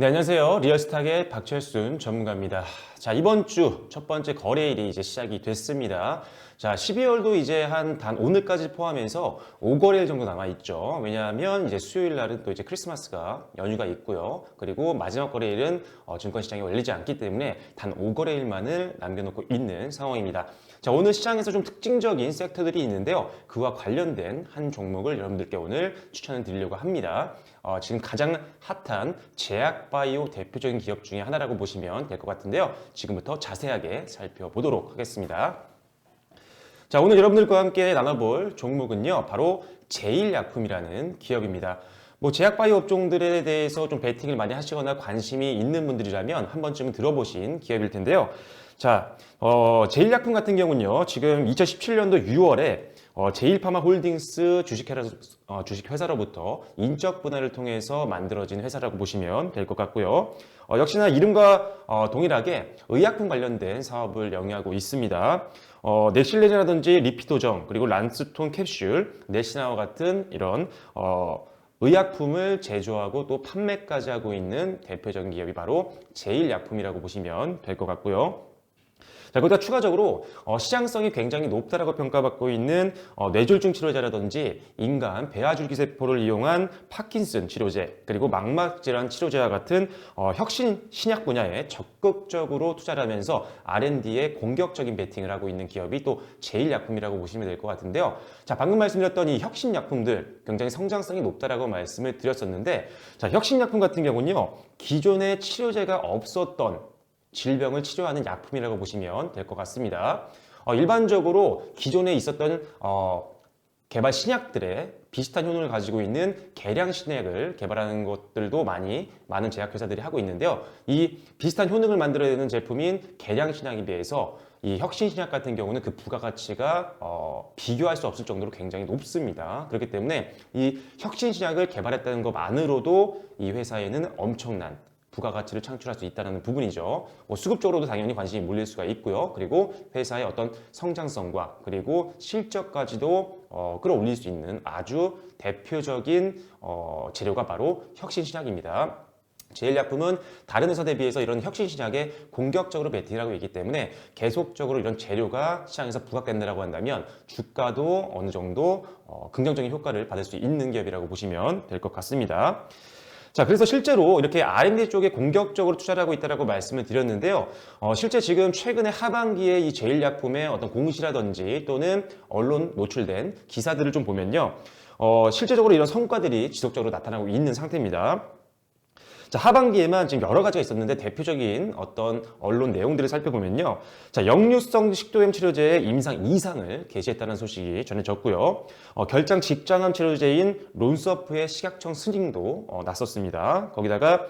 네, 안녕하세요. 리얼스탁의 박철순 전문가입니다. 자, 이번 주 첫 번째 거래일이 이제 시작이 됐습니다. 자, 12월도 이제 단 오늘까지 포함해서 5거래일 정도 남아있죠. 왜냐하면 이제 수요일 날은 또 이제 크리스마스가 연휴가 있고요. 그리고 마지막 거래일은 증권시장이 열리지 않기 때문에 단 5거래일만을 남겨놓고 있는 상황입니다. 자, 오늘 시장에서 좀 특징적인 섹터들이 있는데요. 그와 관련된 한 종목을 여러분들께 오늘 추천을 드리려고 합니다. 지금 가장 핫한 제약바이오 대표적인 기업 중에 하나라고 보시면 될 것 같은데요. 지금부터 자세하게 살펴보도록 하겠습니다. 자, 오늘 여러분들과 함께 나눠볼 종목은요, 바로 제일약품이라는 기업입니다. 뭐 제약바이오 업종들에 대해서 좀 베팅을 많이 하시거나 관심이 있는 분들이라면 한 번쯤은 들어보신 기업일 텐데요. 자, 제일약품 같은 경우는요, 지금 2017년도 6월에 제일파마홀딩스 주식회사로부터 인적 분할을 통해서 만들어진 회사라고 보시면 될 것 같고요. 역시나 이름과 동일하게 의약품 관련된 사업을 영위하고 있습니다. 넥실렌이라든지 리피도정, 그리고 란스톤 캡슐, 네시나와 같은 이런 의약품을 제조하고 또 판매까지 하고 있는 대표적인 기업이 바로 제일약품이라고 보시면 될 것 같고요. 자, 거기다 추가적으로 시장성이 굉장히 높다라고 평가받고 있는 뇌졸중 치료제라든지 인간 배아줄기세포를 이용한 파킨슨 치료제, 그리고 망막질환 치료제와 같은 혁신 신약 분야에 적극적으로 투자를 하면서 R&D에 공격적인 베팅을 하고 있는 기업이 또 제일약품이라고 보시면 될 것 같은데요. 자, 방금 말씀드렸던 이 혁신약품들 굉장히 성장성이 높다라고 말씀을 드렸었는데, 자, 혁신약품 같은 경우는요, 기존에 치료제가 없었던 질병을 치료하는 약품이라고 보시면 될 것 같습니다. 일반적으로 기존에 있었던 개발 신약들의 비슷한 효능을 가지고 있는 개량 신약을 개발하는 것들도 많은 제약회사들이 하고 있는데요. 이 비슷한 효능을 만들어내는 제품인 개량 신약에 비해서 이 혁신 신약 같은 경우는 그 부가가치가 비교할 수 없을 정도로 굉장히 높습니다. 그렇기 때문에 이 혁신 신약을 개발했다는 것만으로도 이 회사에는 엄청난 부가가치를 창출할 수 있다는 부분이죠. 수급적으로도 당연히 관심이 몰릴 수가 있고요. 그리고 회사의 어떤 성장성과 그리고 실적까지도 끌어올릴 수 있는 아주 대표적인 재료가 바로 혁신신약입니다. 제일약품은 다른 회사 대비해서 이런 혁신신약에 공격적으로 베팅을 하고 있기 때문에 계속적으로 이런 재료가 시장에서 부각된다고 한다면 주가도 어느 정도 긍정적인 효과를 받을 수 있는 기업이라고 보시면 될 것 같습니다. 자, 그래서 실제로 이렇게 R&D 쪽에 공격적으로 투자를 하고 있다고 말씀을 드렸는데요. 실제 지금 최근에 하반기에 이 제일약품의 어떤 공시라든지 또는 언론 노출된 기사들을 좀 보면요. 실제적으로 이런 성과들이 지속적으로 나타나고 있는 상태입니다. 자, 하반기에만 지금 여러 가지가 있었는데 대표적인 어떤 언론 내용들을 살펴보면요. 자, 역류성 식도염 치료제의 임상 2상을 개시했다는 소식이 전해졌고요. 결장 직장암 치료제인 론서프의 식약청 승인도 났었습니다. 거기다가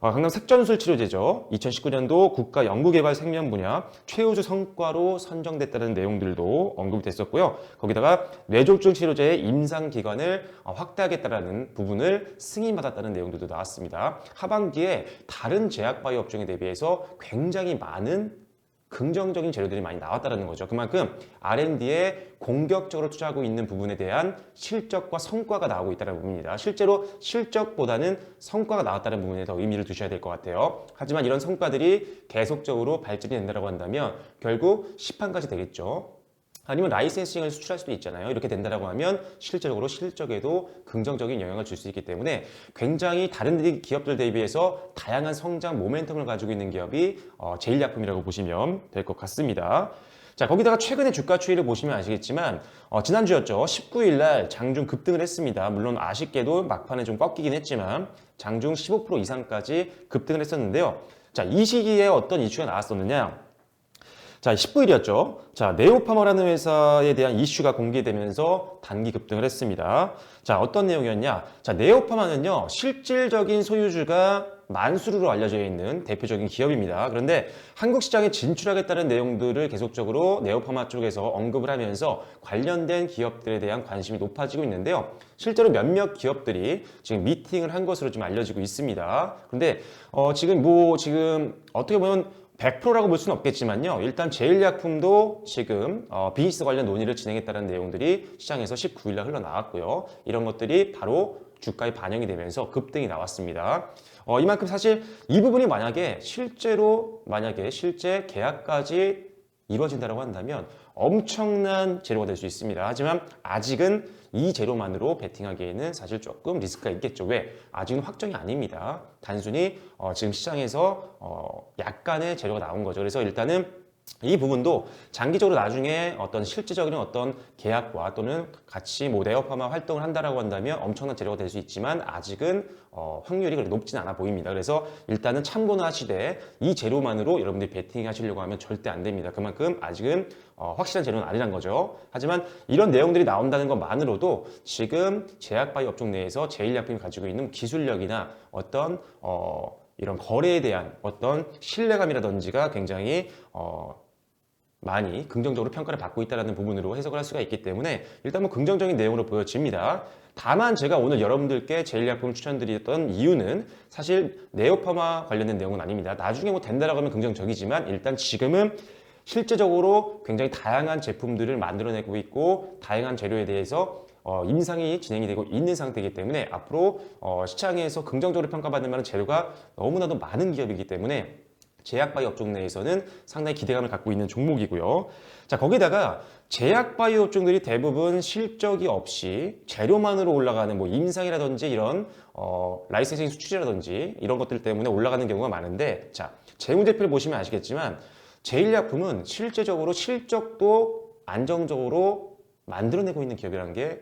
강남 색전술 치료제죠. 2019년도 국가연구개발 생명 분야 최우수 성과로 선정됐다는 내용들도 언급이 됐었고요. 거기다가 뇌졸중 치료제의 임상 기간을 확대하겠다는 부분을 승인받았다는 내용들도 나왔습니다. 하반기에 다른 제약바이오 업종에 대비해서 굉장히 많은 긍정적인 재료들이 많이 나왔다는 거죠. 그만큼 R&D에 공격적으로 투자하고 있는 부분에 대한 실적과 성과가 나오고 있다는 부분입니다. 실제로 실적보다는 성과가 나왔다는 부분에 더 의미를 두셔야 될 것 같아요. 하지만 이런 성과들이 계속적으로 발전이 된다고 한다면 결국 시판까지 되겠죠. 아니면 라이센싱을 수출할 수도 있잖아요. 이렇게 된다고 하면 실질적으로 실적에도 긍정적인 영향을 줄 수 있기 때문에 굉장히 다른 기업들 대비해서 다양한 성장 모멘텀을 가지고 있는 기업이 제일약품이라고 보시면 될 것 같습니다. 자, 거기다가 최근에 주가 추이를 보시면 아시겠지만 지난주였죠. 19일 날 장중 급등을 했습니다. 물론 아쉽게도 막판에 좀 꺾이긴 했지만 장중 15% 이상까지 급등을 했었는데요. 자, 이 시기에 어떤 이슈가 나왔었느냐? 자, 19일이었죠. 자, 네오파머라는 회사에 대한 이슈가 공개되면서 단기 급등을 했습니다. 자, 어떤 내용이었냐? 자, 네오파마는요, 실질적인 소유주가 만수르로 알려져 있는 대표적인 기업입니다. 그런데 한국 시장에 진출하겠다는 내용들을 계속적으로 네오파마 쪽에서 언급을 하면서 관련된 기업들에 대한 관심이 높아지고 있는데요. 실제로 몇몇 기업들이 지금 미팅을 한 것으로 좀 알려지고 있습니다. 그런데 지금 어떻게 보면 100%라고 볼 수는 없겠지만요. 일단 제일약품도 지금 비즈니스 관련 논의를 진행했다는 내용들이 시장에서 19일 날 흘러나왔고요. 이런 것들이 바로 주가에 반영이 되면서 급등이 나왔습니다. 이만큼 사실 이 부분이 만약에 실제 계약까지 이루어진다고 한다면 엄청난 재료가 될 수 있습니다. 하지만 아직은 이 재료만으로 베팅하기에는 사실 조금 리스크가 있겠죠. 왜? 아직은 확정이 아닙니다. 단순히 지금 시장에서 약간의 재료가 나온 거죠. 그래서 일단은 이 부분도 장기적으로 나중에 어떤 실질적인 어떤 계약과 또는 같이 뭐 네오파마 활동을 한다라고 한다면 엄청난 재료가 될 수 있지만 아직은 확률이 그렇게 높진 않아 보입니다. 그래서 일단은 참고는 하시되 이 재료만으로 여러분들이 베팅 하시려고 하면 절대 안 됩니다. 그만큼 아직은 확실한 재료는 아니란 거죠. 하지만 이런 내용들이 나온다는 것만으로도 지금 제약바이오 업종 내에서 제일약품이 가지고 있는 기술력이나 어떤 이런 거래에 대한 어떤 신뢰감이라든지가 굉장히 많이 긍정적으로 평가를 받고 있다는 부분으로 해석을 할 수가 있기 때문에 일단 뭐 긍정적인 내용으로 보여집니다. 다만 제가 오늘 여러분들께 제일약품 추천드렸던 이유는 사실 네오파마 관련된 내용은 아닙니다. 나중에 뭐 된다라고 하면 긍정적이지만 일단 지금은 실제적으로 굉장히 다양한 제품들을 만들어내고 있고 다양한 재료에 대해서 임상이 진행이 되고 있는 상태이기 때문에 앞으로 시장에서 긍정적으로 평가받는 만한 재료가 너무나도 많은 기업이기 때문에 제약바이오 업종 내에서는 상당히 기대감을 갖고 있는 종목이고요. 자, 거기다가 제약바이오 업종들이 대부분 실적이 없이 재료만으로 올라가는 뭐 임상이라든지 이런 라이센싱 수출이라든지 이런 것들 때문에 올라가는 경우가 많은데, 자, 재무제표를 보시면 아시겠지만 제일약품은 실제적으로 실적도 안정적으로 만들어내고 있는 기업이라는 게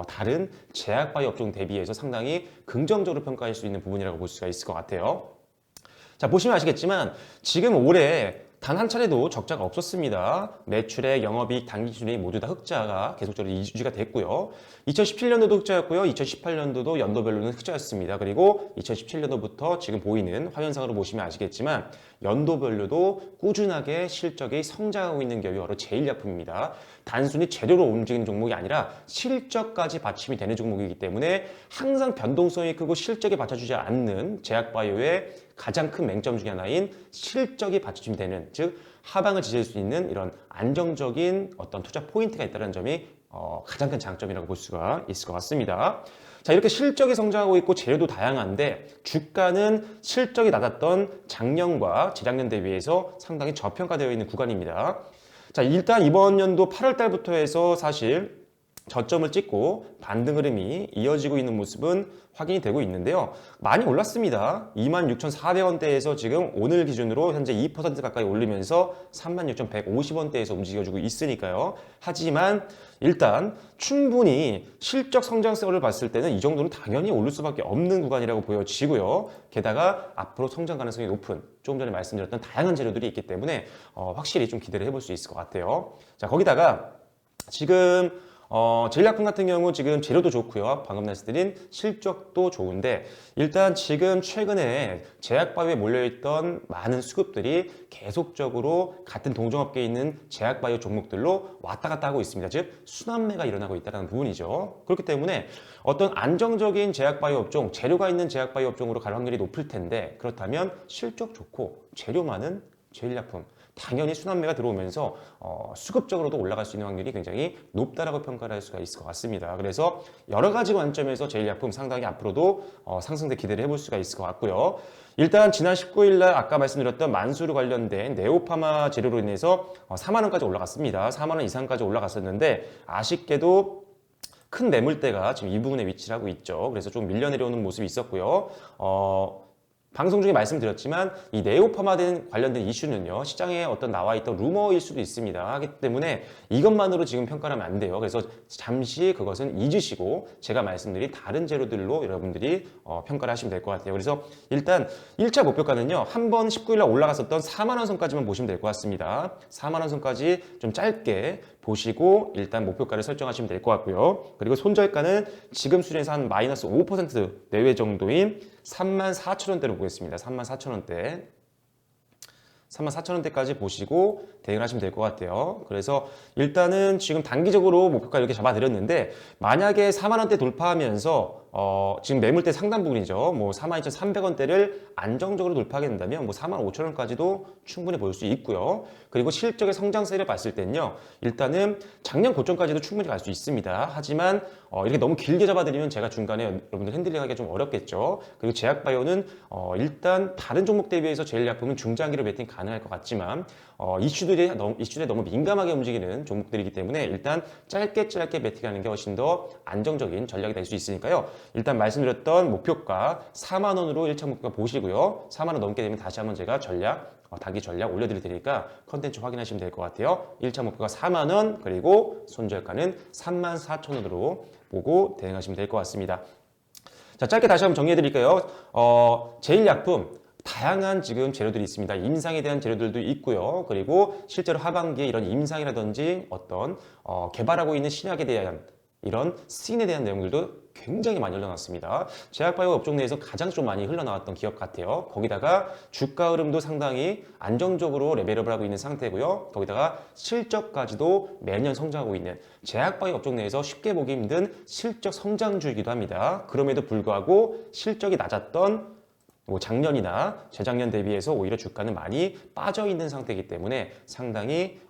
다른 제약바이오 업종 대비해서 상당히 긍정적으로 평가할 수 있는 부분이라고 볼 수가 있을 것 같아요. 자, 보시면 아시겠지만 지금 올해 단 한 차례도 적자가 없었습니다. 매출액, 영업이익, 당기순이익 모두 다 흑자가 계속적으로 유지가 됐고요. 2017년도도 흑자였고요. 2018년도도 연도별로는 흑자였습니다. 그리고 2017년도부터 지금 보이는 화면상으로 보시면 아시겠지만 연도별로도 꾸준하게 실적이 성장하고 있는 기업이 바로 제일약품입니다. 단순히 재료로 움직이는 종목이 아니라 실적까지 받침이 되는 종목이기 때문에 항상 변동성이 크고 실적이 받쳐주지 않는 제약바이오의 가장 큰 맹점 중에 하나인 실적이 받침이 되는, 즉 하방을 지질 수 있는 이런 안정적인 어떤 투자 포인트가 있다는 점이 가장 큰 장점이라고 볼 수가 있을 것 같습니다. 자, 이렇게 실적이 성장하고 있고 재료도 다양한데 주가는 실적이 낮았던 작년과 재작년 대비해서 상당히 저평가되어 있는 구간입니다. 자, 일단 이번 연도 8월 달부터 해서 사실 저점을 찍고 반등 흐름이 이어지고 있는 모습은 확인이 되고 있는데요. 많이 올랐습니다. 26,400원대에서 지금 오늘 기준으로 현재 2% 가까이 올리면서 36,150원대에서 움직여주고 있으니까요. 하지만 일단 충분히 실적 성장성을 봤을 때는 이 정도는 당연히 오를 수밖에 없는 구간이라고 보여지고요. 게다가 앞으로 성장 가능성이 높은, 조금 전에 말씀드렸던 다양한 재료들이 있기 때문에 확실히 좀 기대를 해볼 수 있을 것 같아요. 자, 거기다가 지금 제일약품 같은 경우 지금 재료도 좋고요. 방금 말씀드린 실적도 좋은데 일단 지금 최근에 제약바이오에 몰려있던 많은 수급들이 계속적으로 같은 동종업계에 있는 제약바이오 종목들로 왔다 갔다 하고 있습니다. 즉 순환매가 일어나고 있다는 부분이죠. 그렇기 때문에 어떤 안정적인 제약바이오 업종, 재료가 있는 제약바이오 업종으로 갈 확률이 높을 텐데 그렇다면 실적 좋고 재료 많은 제일약품 당연히 순환매가 들어오면서 수급적으로도 올라갈 수 있는 확률이 굉장히 높다라고 평가를 할 수가 있을 것 같습니다. 그래서 여러 가지 관점에서 제일약품 상당히 앞으로도 상승세 기대를 해볼 수가 있을 것 같고요. 일단 지난 19일 날 아까 말씀드렸던 만수르 관련된 네오파마 재료로 인해서 4만 원까지 올라갔습니다. 4만 원 이상까지 올라갔었는데 아쉽게도 큰 매물대가 지금 이 부분에 위치를 하고 있죠. 그래서 좀 밀려 내려오는 모습이 있었고요. 방송 중에 말씀드렸지만 이 네오파마된 관련된 이슈는요 시장에 어떤 나와 있던 루머일 수도 있습니다. 하기 때문에 이것만으로 지금 평가를 하면 안 돼요. 그래서 잠시 그것은 잊으시고 제가 말씀드린 다른 재료들로 여러분들이 평가를 하시면 될 것 같아요. 그래서 일단 1차 목표가는요 한번 19일 날 올라갔었던 4만 원 선까지만 보시면 될 것 같습니다. 4만 원 선까지 좀 짧게 보시고 일단 목표가를 설정하시면 될 것 같고요. 그리고 손절가는 지금 수준에서 한 마이너스 5% 내외 정도인 34,000원대로 보겠습니다. 34,000원대. 34,000원대까지 보시고 대응을 하시면 될 것 같아요. 그래서 일단은 지금 단기적으로 목표가 이렇게 잡아드렸는데 만약에 4만원대 돌파하면서 지금 매물대 상단 부분이죠. 뭐 42,300원대를 안정적으로 돌파하게 된다면 뭐 45,000원까지도 충분히 볼 수 있고요. 그리고 실적의 성장세를 봤을 때는요. 일단은 작년 고점까지도 충분히 갈 수 있습니다. 하지만 이렇게 너무 길게 잡아드리면 제가 중간에 여러분들 핸들링하기가 좀 어렵겠죠. 그리고 제약바이오는 일단 다른 종목 대비해서 제일약품은 중장기로 매팅 가능할 것 같지만 이슈들에 너무 민감하게 움직이는 종목들이기 때문에 일단 짧게 매팅하는 게 훨씬 더 안정적인 전략이 될 수 있으니까요. 일단 말씀드렸던 목표가 4만 원으로 1차 목표 보시고요. 4만 원 넘게 되면 다시 한번 제가 단기 전략 올려드릴 테니까 컨텐츠 확인하시면 될 것 같아요. 1차 목표가 4만 원, 그리고 손절가는 3만 4천 원으로 보고 대응하시면 될 것 같습니다. 자, 짧게 다시 한번 정리해 드릴게요. 제일약품 다양한 지금 재료들이 있습니다. 임상에 대한 재료들도 있고요. 그리고 실제로 하반기에 이런 임상이라든지 어떤 개발하고 있는 신약에 대한 이런 스인에 대한 내용들도 굉장히 많이 흘러나왔습니다. 제약바이오 업종 내에서 가장 좀 많이 흘러나왔던 기업 같아요. 거기다가 주가 흐름도 상당히 안정적으로 레벨업을 하고 있는 상태고요. 거기다가 실적까지도 매년 성장하고 있는 제약바이오 업종 내에서 쉽게 보기 힘든 실적 성장주이기도 합니다. 그럼에도 불구하고 실적이 낮았던 뭐 작년이나 재작년 대비해서 오히려 주가는 많이 빠져 있는 상태이기 때문에 상당히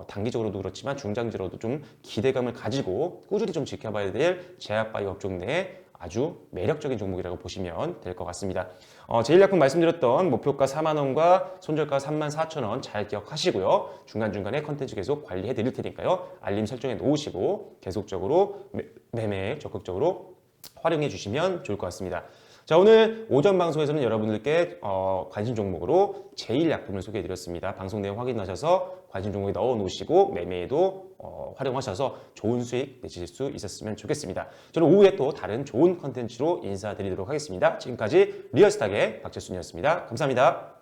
단기적으로도 그렇지만 중장기적으로도 좀 기대감을 가지고 꾸준히 좀 지켜봐야 될 제약바이오 업종 내에 아주 매력적인 종목이라고 보시면 될 것 같습니다. 제일약품 말씀드렸던 목표가 4만 원과 손절가 3만 4천 원 잘 기억하시고요. 중간중간에 컨텐츠 계속 관리해 드릴 테니까요. 알림 설정해 놓으시고 계속적으로 매매 적극적으로 활용해 주시면 좋을 것 같습니다. 자, 오늘 오전 방송에서는 여러분들께 관심 종목으로 제일약품을 소개해드렸습니다. 방송 내용 확인하셔서 관심 종목에 넣어 놓으시고 매매에도 활용하셔서 좋은 수익 내실 수 있었으면 좋겠습니다. 저는 오후에 또 다른 좋은 컨텐츠로 인사드리도록 하겠습니다. 지금까지 리얼스탁의 박재순이었습니다. 감사합니다.